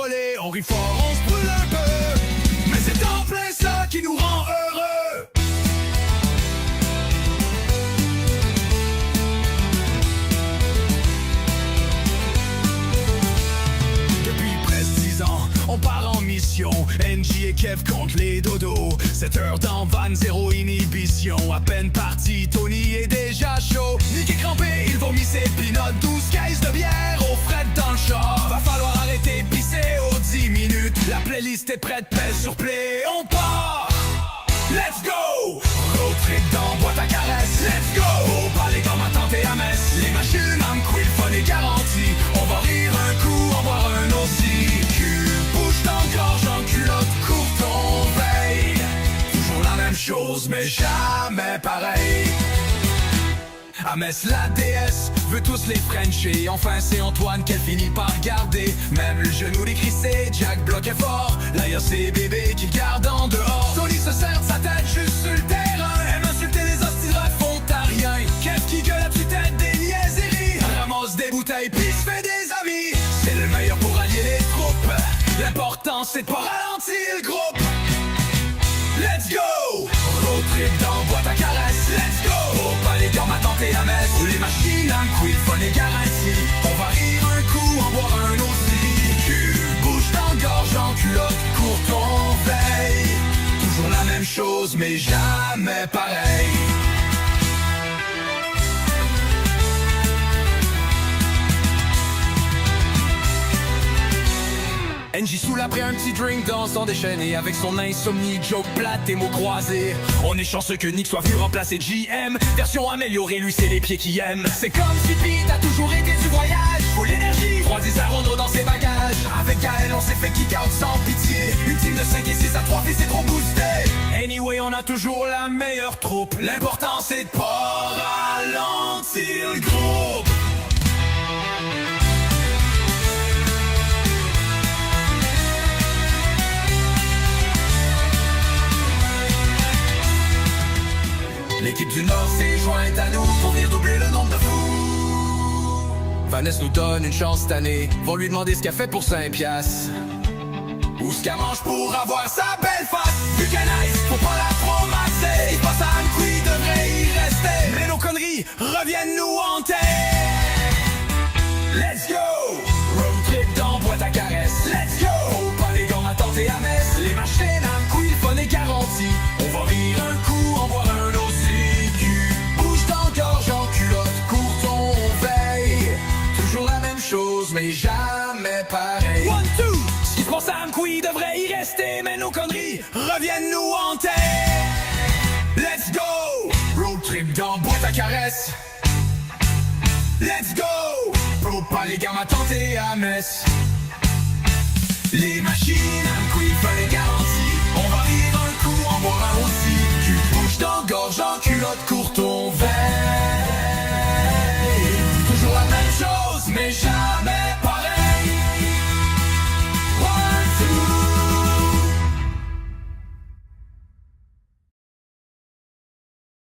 voler. On rit fort, on se brûle un peu, mais c'est en plein ça qui nous rend heureux. Depuis presque 10 ans, on part en mission. NJ et Kev contre les dodos. 7 heures dans van, zéro inhibition. À peine parti, Tony est déjà chaud. Nick est crampé, il vomit ses pinottes. 12 caisses de bière au fret dans le char. Va falloir arrêter de pisser aux 10 minutes. La playlist est prête, pèse sur play, on part. Let's go! Road trip dans boîte à caresses. Let's go! Au palais comme ma tante et à Metz. Les machines en quill, fun est garanti. On va rire un coup, en boire un aussi. Cul, bouge dans gorge, en culotte, court ton veille. Toujours la même chose, mais jamais pareil. À Metz, la déesse veut tous les Frencher. Enfin, c'est Antoine qu'elle finit par garder. Même le genou décrissé, Jack bloquait fort. Là, y'a ses bébés qui gardent en dehors. Tony se serre de sa tête juste sur le terrain. Aime insulter les hosties ontariens. Kev qui gueule à tue-tête des niaiseries. Ramasse des bouteilles puis se fait des amis. C'est le meilleur pour allier les troupes. L'important, c'est de pas ralentir le groupe. Let's go! Road trip dans boîte à caresses. Let's go! Au palais dans ma tante et à Metz. Où les machines en quill, fun est garanti. On va rire un coup, en boire un aussi. Cul, bouge dans gorge, en culotte, court ton veille. Toujours la même chose, mais jamais pareil. NJ saoule après un petit drink dans son déchaîné. Avec son insomnie, joke plate et mots croisés. On est chanceux que Nick soit venu remplacer GM. Version améliorée, lui c'est les pieds qu'il aime. C'est comme si Pete a toujours été du voyage. Faut l'énergie, 3 Arrondo dans ses bagages. Avec Gaël on s'est fait kick out sans pitié. Une team de 5 et 6 à 3 filles c'est trop boosté. Anyway on a toujours la meilleure troupe. L'important c'est de pas ralentir le groupe. L'équipe du Nord s'est jointe à nous pour venir doubler le nombre de fous. Vanessa nous donne une chance cette année. Vont lui demander ce qu'elle fait pour 5 piastres. Ou ce qu'elle mange pour avoir sa belle face. Vu qu'elle nice, faut pas la trop masser. Il passe à un qui devrait y rester. Mais nos conneries reviennent nous hanter. Let's go! Road trip dans boîte à caresses. Let's go! Pas les gants à tenter à Metz. Les machines à couilles, fun est garanti. On va rire un coup, en boire un aussi. Gorge en culotte, court ton veille. Toujours la même chose, mais jamais pareil. 1, 2, ce qui se passe à Amkoui devrait y rester. Mais nos conneries reviennent nous hanter. Let's go! Road trip dans boîte à caresses. Let's go! Pro pas les gamins tentés à Metz. Les machines Amkoui fallait garantie. On va rire un coup, en boire un aussi. Tu bouges dans gorge en culotte, court ton veille. Toujours la même chose, mais jamais